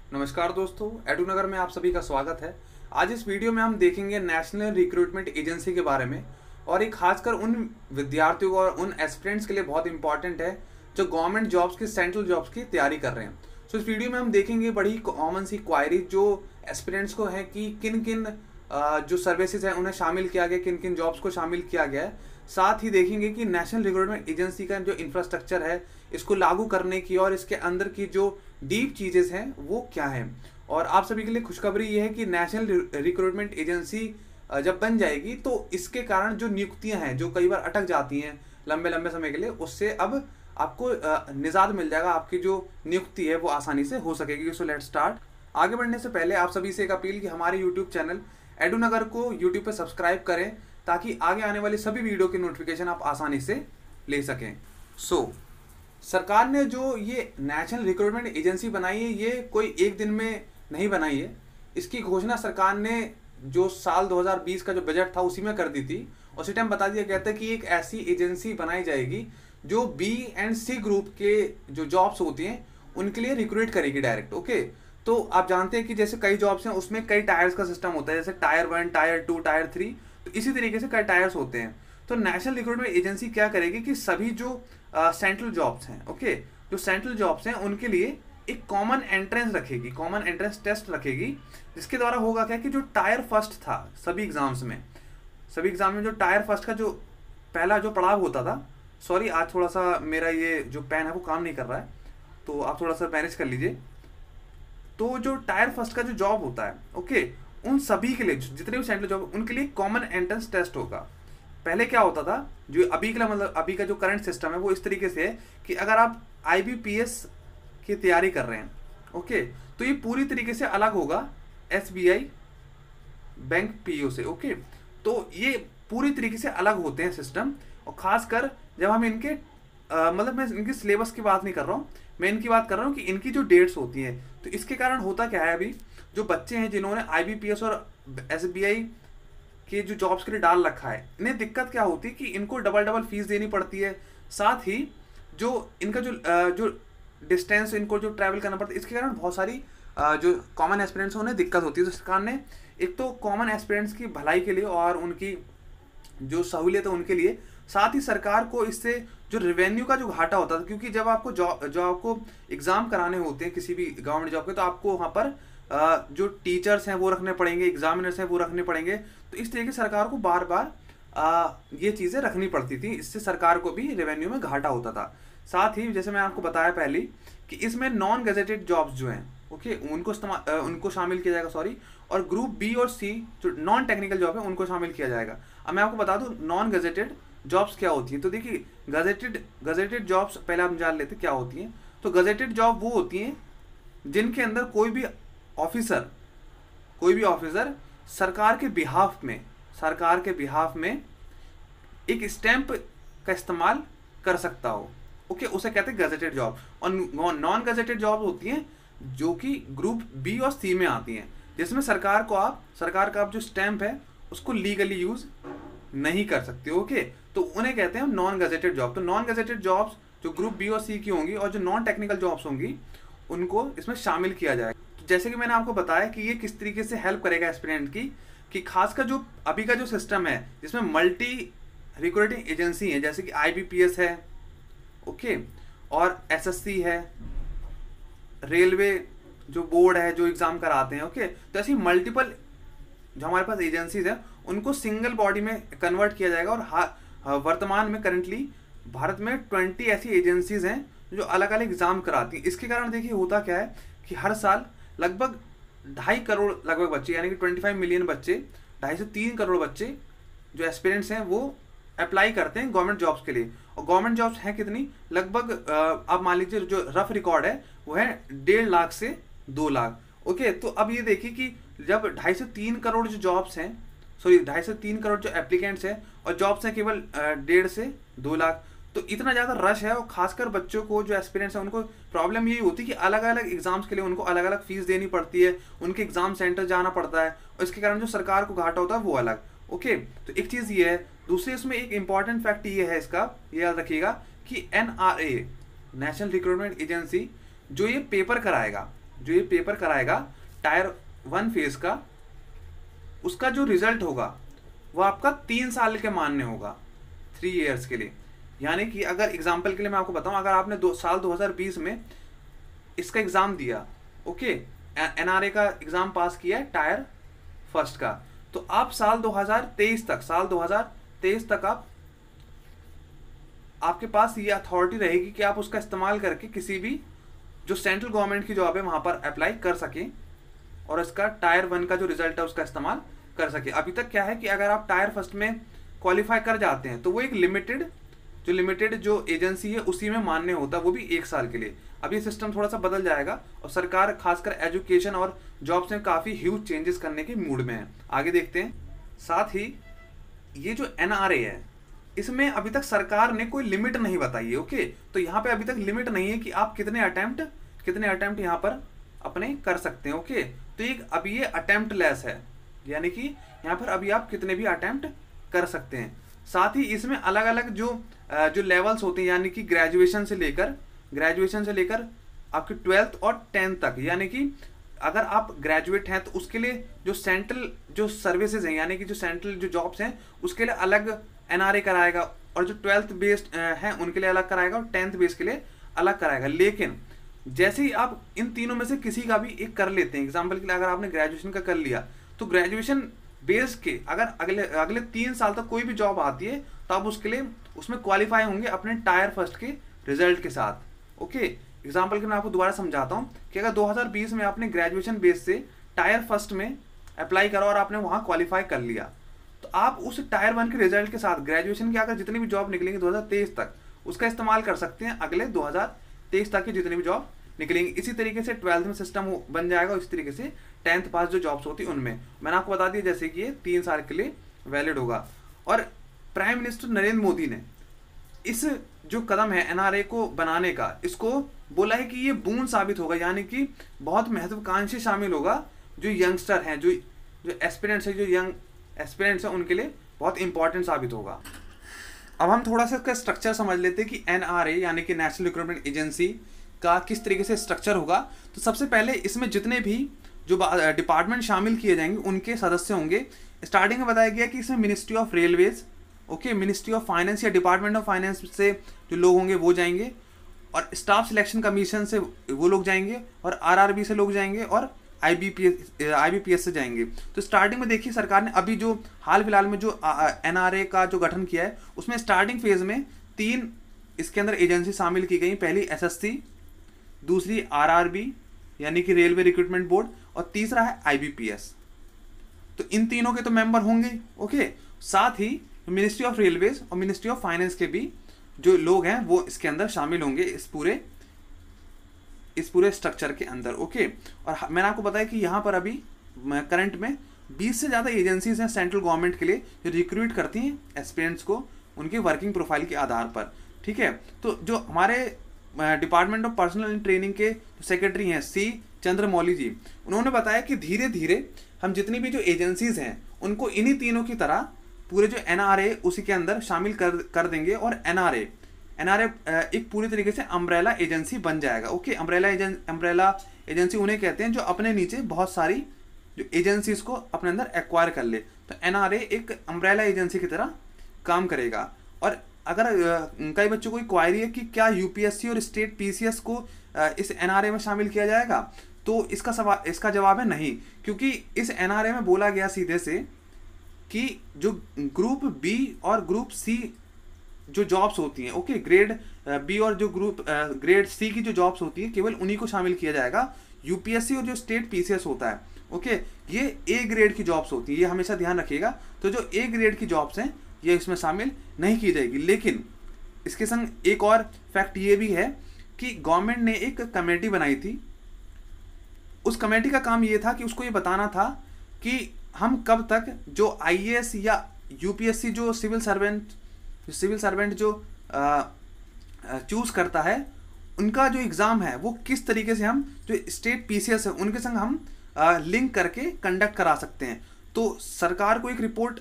नमस्कार दोस्तों, एडूनगर में आप सभी का स्वागत है। आज इस वीडियो में हम देखेंगे नेशनल रिक्रूटमेंट एजेंसी के बारे में, और ये खासकर उन विद्यार्थियों को और उन एस्पिरेंट्स के लिए बहुत इंपॉर्टेंट है जो गवर्नमेंट जॉब्स की, सेंट्रल जॉब्स की तैयारी कर रहे हैं। सो इस वीडियो में हम देखेंगे बड़ी कॉमन सी क्वायरी जो एस्पिरेंट्स को है कि किन किन जो सर्विसेज हैं उन्हें शामिल किया गया, किन किन जॉब्स को शामिल किया गया है। साथ ही देखेंगे कि नेशनल रिक्रूटमेंट एजेंसी का जो इंफ्रास्ट्रक्चर है इसको लागू करने की और इसके अंदर की जो डीप चीजें हैं वो क्या है। और आप सभी के लिए खुशखबरी ये है कि नेशनल रिक्रूटमेंट एजेंसी जब बन जाएगी तो इसके कारण जो नियुक्तियां हैं जो कई बार अटक जाती हैं लंबे लंबे समय के लिए, उससे अब आपको निजात मिल जाएगा। आपकी जो नियुक्ति है वो आसानी से हो सकेगी। So let's start. आगे बढ़ने से पहले आप सभी से एक अपील कि हमारे यूट्यूब चैनल एडूनगर को यूट्यूब पे सब्सक्राइब करें ताकि आगे आने वाली सभी वीडियो की नोटिफिकेशन आप आसानी से ले सकें। सरकार ने जो ये नेशनल रिक्रूटमेंट एजेंसी बनाई है ये कोई एक दिन में नहीं बनाई है। इसकी घोषणा सरकार ने जो साल 2020 का जो बजट था उसी में कर दी थी। उसी टाइम बता दिया गया था कि एक ऐसी एजेंसी बनाई जाएगी जो बी एंड सी ग्रुप के जो जॉब्स होती हैं उनके लिए रिक्रूट करेगी डायरेक्ट। ओके, तो आप जानते हैं कि जैसे कई जॉब्स हैं उसमें कई टायर्स का सिस्टम होता है, जैसे टायर 1, टायर 2, टायर 3, तो इसी तरीके से कई टायर्स होते हैं। तो नेशनल रिक्रूटमेंट एजेंसी क्या करेगी कि सभी जो सेंट्रल जॉब्स हैं, ओके, जो सेंट्रल जॉब्स हैं उनके लिए एक कॉमन एंट्रेंस रखेगी, कॉमन एंट्रेंस टेस्ट रखेगी, जिसके द्वारा होगा क्या कि जो टायर फर्स्ट था सभी एग्जाम में जो टायर फर्स्ट का जो पहला जो पड़ाव होता था, सॉरी आज थोड़ा सा मेरा ये जो पेन है वो काम नहीं कर रहा है तो आप थोड़ा सा मैनेज कर लीजिए। तो जो टायर फर्स्ट का जो जॉब होता है, ओके, उन सभी के लिए जितने भी सेंट्रल जॉब उनके लिए कॉमन एंट्रेंस टेस्ट होगा। पहले क्या होता था, जो अभी का मतलब अभी का जो करंट सिस्टम है वो इस तरीके से है कि अगर आप IBPS की तैयारी कर रहे हैं, ओके, तो ये पूरी तरीके से अलग होगा SBI बैंक PO से। ओके, तो ये पूरी तरीके से अलग होते हैं सिस्टम। और खासकर जब हम इनके मतलब मैं इनके सिलेबस की बात नहीं कर रहा हूँ, मैं इनकी बात कर रहा हूँ कि इनकी जो डेट्स होती हैं। तो इसके कारण होता क्या है, अभी जो बच्चे हैं जिन्होंने IBPS और SBI के जो जॉब्स के लिए डाल रखा है, इन्हें दिक्कत क्या होती है कि इनको डबल डबल फीस देनी पड़ती है। साथ ही जो इनका जो डिस्टेंस इनको जो ट्रैवल करना पड़ता है, इसके कारण बहुत सारी जो कॉमन एस्पिरेंट्स हैं उन्हें दिक्कत होती है। तो सरकार ने एक तो कॉमन एस्पिरेंट्स की भलाई के लिए और उनकी जो सहूलियत है उनके लिए, साथ ही सरकार को इससे जो रेवेन्यू का जो घाटा होता था, क्योंकि जब आपको जो आपको एग्जाम कराने होते हैं किसी भी गवर्नमेंट जॉब के, तो आपको वहाँ पर जो टीचर्स हैं वो रखने पड़ेंगे, एग्जामिनर्स हैं वो रखने पड़ेंगे। तो इस तरीके से सरकार को बार बार ये चीज़ें रखनी पड़ती थी, इससे सरकार को भी रेवेन्यू में घाटा होता था। साथ ही जैसे मैं आपको बताया पहले कि इसमें नॉन गजेटेड जॉब्स जो हैं, ओके, उनको शामिल किया जाएगा, सॉरी, और ग्रुप B और C जो नॉन टेक्निकल जॉब है उनको शामिल किया जाएगा। अब मैं आपको बता दूं नॉन गजेटेड जॉब्स क्या होती हैं। तो देखिए गजेटेड जॉब्स पहले हम जान लेते क्या होती हैं। तो गजेटेड जॉब वो होती हैं जिनके अंदर कोई भी ऑफिसर सरकार के बिहाफ में एक स्टैंप का इस्तेमाल कर सकता हो, ओके, उसे कहते हैं गजेटेड जॉब। और नॉन गजेटेड जॉब होती हैं जो कि ग्रुप B और C में आती हैं, जिसमें सरकार का जो स्टैंप है उसको लीगली यूज नहीं कर सकते, ओके, तो उन्हें कहते हैं नॉन गजेटेड जॉब। तो नॉन गजेटेड जॉब्स जो ग्रुप B और C की होंगी और जो नॉन टेक्निकल जॉब्स होंगी उनको इसमें शामिल किया जाएगा। तो जैसे कि मैंने आपको बताया कि ये किस तरीके से हेल्प करेगा एस्पिरेंट की, कि खासकर जो अभी का जो सिस्टम है जिसमें मल्टी रिक्रूटिंग एजेंसी है, जैसे कि IBPS है, ओके, और SSC है, रेलवे जो बोर्ड है जो एग्जाम कराते हैं, ओके, तो ऐसी मल्टीपल जो हमारे पास एजेंसीज है उनको सिंगल बॉडी में कन्वर्ट किया जाएगा। और वर्तमान में करंटली भारत में 20 ऐसी एजेंसीज हैं जो अलग अलग एग्जाम कराती हैं। इसके कारण देखिए होता क्या है कि हर साल लगभग 2.5 करोड़ लगभग बच्चे, यानी कि 25 मिलियन बच्चे, 2.5 से 3 करोड़ बच्चे जो एस्पिरेंट्स हैं वो अप्लाई करते हैं गवर्नमेंट जॉब्स के लिए। और गवर्नमेंट जॉब्स हैं कितनी, लगभग आप मान लीजिए जो रफ रिकॉर्ड है वो है 1.5 लाख से 2 लाख, ओके। तो अब ये देखिए कि जब 2.5 से 3 करोड़ जो जॉब्स हैं, सॉरी 2.5 से 3 करोड़ जो एप्लीकेंट्स हैं और जॉब्स हैं केवल 1.5 से 2 लाख, तो इतना ज़्यादा रश है। और खासकर बच्चों को जो एस्पिरेंट्स हैं उनको प्रॉब्लम यही होती है कि अलग अलग एग्जाम्स के लिए उनको अलग अलग फीस देनी पड़ती है, उनके एग्जाम सेंटर जाना पड़ता है, और इसके कारण जो सरकार को घाटा होता है वो अलग, ओके। तो एक चीज़ ये है। दूसरी इसमें एक इंपॉर्टेंट फैक्ट ये है, इसका ये याद रखिएगा कि NRA नेशनल रिक्रूटमेंट एजेंसी जो ये पेपर कराएगा, जो ये पेपर कराएगा टायर 1 फेज का, उसका जो रिजल्ट होगा वो आपका 3 साल के मान्य होगा, 3 ईयर्स के लिए। यानी कि अगर एग्जाम्पल के लिए मैं आपको बताऊं, अगर आपने साल 2020 में इसका एग्जाम दिया, ओके, एनआरए का एग्जाम पास किया है टायर फर्स्ट का, तो आप साल 2023 तक आपके पास ये अथॉरिटी रहेगी कि आप उसका इस्तेमाल करके किसी भी जो सेंट्रल गवर्नमेंट की जॉब है वहां पर अप्लाई कर सकें और इसका टायर 1 का जो रिजल्ट है उसका इस्तेमाल कर सके। अभी तक क्या है कि अगर आप टायर फर्स्ट में क्वालिफाई कर जाते हैं तो वो एक लिमिटेड जो एजेंसी है उसी में मान्य होता है, वो भी 1 साल के लिए। अब ये सिस्टम थोड़ा सा बदल जाएगा और सरकार खासकर एजुकेशन और जॉब्स में काफ़ी ह्यूज चेंजेस करने के मूड में है। आगे देखते हैं। साथ ही ये जो एनआरए है इसमें अभी तक सरकार ने कोई लिमिट नहीं बताई है, ओके। तो यहाँ पे अभी तक लिमिट नहीं है कि आप कितने अटेम्प्ट यहाँ पर अपने कर सकते हैं, ओके। तो अभी ये अटेम्प्ट लेस है, यानी कि यहाँ पर अभी आप कितने भी अटेम्प्ट कर सकते हैं। साथ ही इसमें अलग अलग जो लेवल्स होते हैं, यानी कि ग्रेजुएशन से लेकर आपकी 12th और 10th तक, यानी कि अगर आप ग्रेजुएट हैं तो उसके लिए जो सेंट्रल जो सर्विसेज हैं, यानी कि जो सेंट्रल जो जॉब्स हैं उसके लिए अलग एनआरए कराएगा, और जो 12th बेस्ड हैं उनके लिए अलग कराएगा और 10th बेस्ड के लिए अलग कराएगा। लेकिन जैसे ही आप इन तीनों में से किसी का भी एक कर लेते हैं, एग्जाम्पल के लिए अगर आपने ग्रेजुएशन का कर लिया तो ग्रेजुएशन बेस के अगर अगले 3 साल तक कोई भी जॉब आती है तो आप उसके लिए उसमें क्वालिफाई होंगे अपने टायर फर्स्ट के रिजल्ट के साथ, ओके। एग्जाम्पल के मैं आपको दोबारा समझाता हूँ कि अगर 2020 में आपने ग्रेजुएशन बेस से टायर फर्स्ट में अप्लाई करा और आपने वहाँ क्वालिफाई कर लिया, तो आप उस टायर 1 के रिजल्ट के साथ ग्रेजुएशन की अगर जितनी भी जॉब निकलेंगी 2023 तक उसका इस्तेमाल कर सकते हैं अगले 2023 तक की जितनी भी जॉब निकलेंगी। इसी तरीके से 12th में सिस्टम बन जाएगा, इसी तरीके से 10th पास जो जॉब्स होती है उनमें। मैंने आपको बता दिया जैसे कि ये 3 साल के लिए वैलिड होगा। और प्राइम मिनिस्टर नरेंद्र मोदी ने इस जो कदम है एनआरए को बनाने का, इसको बोला है कि ये बूंद साबित होगा, यानी कि बहुत महत्वाकांक्षी शामिल होगा। जो यंगस्टर हैं, जो एस्पिरेंट्स हैं, जो यंग एस्पिरेंट्स हैं, उनके लिए बहुत इंपॉर्टेंट साबित होगा। अब हम थोड़ा सा इसका स्ट्रक्चर समझ लेते हैं कि एनआरए यानी कि नेशनल रिक्रूटमेंट एजेंसी का किस तरीके से स्ट्रक्चर होगा। तो सबसे पहले इसमें जितने भी जो डिपार्टमेंट शामिल किए जाएंगे उनके सदस्य होंगे। स्टार्टिंग में बताया गया कि इसमें ministry of railways, okay, ministry of finance या डिपार्टमेंट ऑफ फाइनेंस से जो लोग होंगे वो जाएंगे, और स्टाफ सिलेक्शन कमीशन से वो लोग जाएंगे, और आरआरबी से लोग जाएंगे, और आईबीपीएस से जाएंगे। तो स्टार्टिंग में देखिए सरकार ने अभी जो हाल फिलहाल में जो एनआरए का जो गठन किया है उसमें स्टार्टिंग फेज में 3 इसके अंदर एजेंसी शामिल की गई। पहली एसएससी, दूसरी आरआरबी यानी कि रेलवे रिक्रूटमेंट बोर्ड, और तीसरा है आईबीपीएस। तो इन तीनों के तो मेंबर होंगे, ओके। साथ ही मिनिस्ट्री ऑफ रेलवेज और मिनिस्ट्री ऑफ फाइनेंस के भी जो लोग हैं वो इसके अंदर शामिल होंगे, इस पूरे स्ट्रक्चर के अंदर, ओके। और मैंने आपको बताया कि यहाँ पर अभी करंट में 20 से ज़्यादा एजेंसीज हैं सेंट्रल गवर्नमेंट के लिए जो रिक्रूट करती हैं एस्पिरेंट्स को उनके वर्किंग प्रोफाइल के आधार पर, ठीक है। तो जो हमारे डिपार्टमेंट ऑफ पर्सनल ट्रेनिंग के सेक्रेटरी हैं सी चंद्रमौली जी, उन्होंने बताया कि धीरे धीरे हम जितनी भी जो एजेंसीज हैं उनको इन्हीं तीनों की तरह पूरे जो एनआरए उसी के अंदर शामिल कर देंगे, और एनआरए एक पूरी तरीके से अम्ब्रेला एजेंसी बन जाएगा, ओके। अम्ब्रेला एजेंसी उन्हें कहते हैं जो अपने नीचे बहुत सारी जो एजेंसीज को अपने अंदर एक्वायर कर ले। तो एनआरए एक अम्ब्रेला एजेंसी की तरह काम करेगा। और अगर कई बच्चों को क्वायरी है कि क्या यूपीएससी और स्टेट पीसीएस को इस एनआरए में शामिल किया जाएगा, तो इसका जवाब है नहीं, क्योंकि इस एनआरए में बोला गया सीधे से कि जो ग्रुप बी और ग्रुप सी जो जॉब्स होती हैं, ओके, ग्रेड बी और जो ग्रेड सी की जो जॉब्स होती है केवल उन्हीं को शामिल किया जाएगा। यूपीएससी और जो स्टेट पीसीएस होता है, ओके, ये ए ग्रेड की जॉब्स होती है, ये हमेशा ध्यान रखिएगा। तो जो ए ग्रेड की जॉब्स हैं ये इसमें शामिल नहीं की जाएगी। लेकिन इसके संग एक और फैक्ट ये भी है कि गवर्नमेंट ने एक कमेटी बनाई थी। उस कमेटी का काम ये था कि उसको ये बताना था कि हम कब तक जो आईएएस या यूपीएससी जो सिविल सर्वेंट जो चूज करता है उनका जो एग्ज़ाम है वो किस तरीके से हम जो स्टेट पीसीएस है उनके संग हम लिंक करके कंडक्ट करा सकते हैं। तो सरकार को एक रिपोर्ट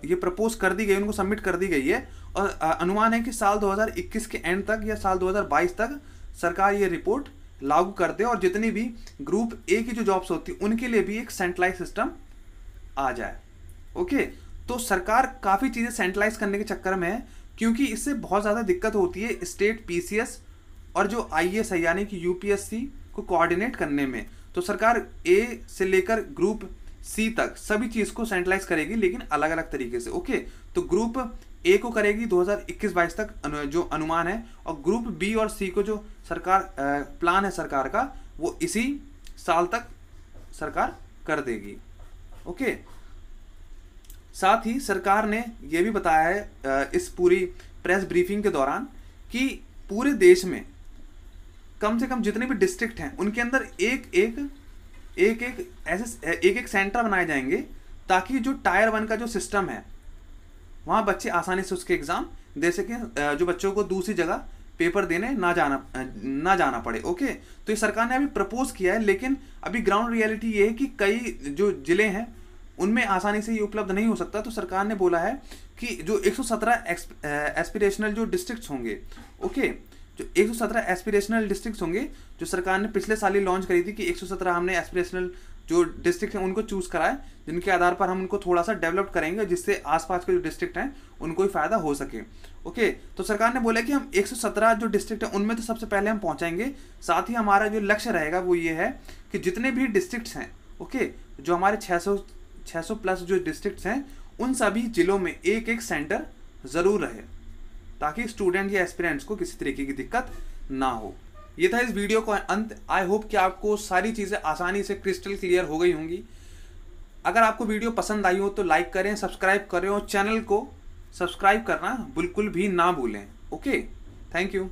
ये प्रपोज कर दी गई, उनको सबमिट कर दी गई है, और अनुमान है कि साल 2021 के एंड तक या साल 2022 तक सरकार ये रिपोर्ट लागू कर दे और जितनी भी ग्रुप ए की जो जॉब्स होती है उनके लिए भी एक सेंट्रलाइज सिस्टम आ जाए। ओके, तो सरकार काफ़ी चीज़ें सेंट्रलाइज करने के चक्कर में है, क्योंकि इससे बहुत ज़्यादा दिक्कत होती है स्टेट पीसीएस और जो आईएएस है यानी कि यूपीएससी को कोऑर्डिनेट करने में। तो सरकार ए से लेकर ग्रुप सी तक सभी चीज़ को सेंट्रलाइज करेगी, लेकिन अलग अलग तरीके से। ओके, तो ग्रुप ए को करेगी 2021-22 तक जो अनुमान है, और ग्रुप बी और सी को जो सरकार प्लान है सरकार का, वो इसी साल तक सरकार कर देगी। ओके, साथ ही सरकार ने यह भी बताया है इस पूरी प्रेस ब्रीफिंग के दौरान कि पूरे देश में कम से कम जितने भी डिस्ट्रिक्ट हैं उनके अंदर एक एक सेंटर बनाए जाएंगे, ताकि जो टायर 1 का जो सिस्टम है वहाँ बच्चे आसानी से उसके एग्ज़ाम दे सकें, जो बच्चों को दूसरी जगह पेपर देने ना जाना पड़े। ओके, तो ये सरकार ने अभी प्रपोज किया है, लेकिन अभी ग्राउंड रियलिटी ये है कि कई जो ज़िले हैं उनमें आसानी से ये उपलब्ध नहीं हो सकता। तो सरकार ने बोला है कि जो 117 एस्पिरेशनल जो डिस्ट्रिक्ट्स होंगे, ओके, जो 117 एस्पिरेशनल डिस्ट्रिक्ट्स होंगे, जो सरकार ने पिछले साल ही लॉन्च करी थी कि 117 हमने एस्पिरेशनल जो डिस्ट्रिक्ट हैं उनको चूज़ करा है, जिनके आधार पर हम उनको थोड़ा सा डेवलप करेंगे, जिससे आसपास के जो डिस्ट्रिक्ट हैं उनको ही फ़ायदा हो सके। ओके, तो सरकार ने बोला कि हम 117 जो डिस्ट्रिक्ट हैं उनमें तो सबसे पहले हम पहुंचाएंगे। साथ ही हमारा जो लक्ष्य रहेगा वो ये है कि जितने भी डिस्ट्रिक्ट्स हैं, ओके, जो हमारे 600 प्लस जो डिस्ट्रिक्ट्स हैं, उन सभी जिलों में एक एक सेंटर ज़रूर रहे, ताकि स्टूडेंट या एस्पिरेंट्स को किसी तरीके की दिक्कत ना हो। ये था इस वीडियो का अंत। आई होप कि आपको सारी चीज़ें आसानी से क्रिस्टल क्लियर हो गई होंगी। अगर आपको वीडियो पसंद आई हो तो लाइक करें, सब्सक्राइब करें और चैनल को सब्सक्राइब करना बिल्कुल भी ना भूलें। Okay, thank you.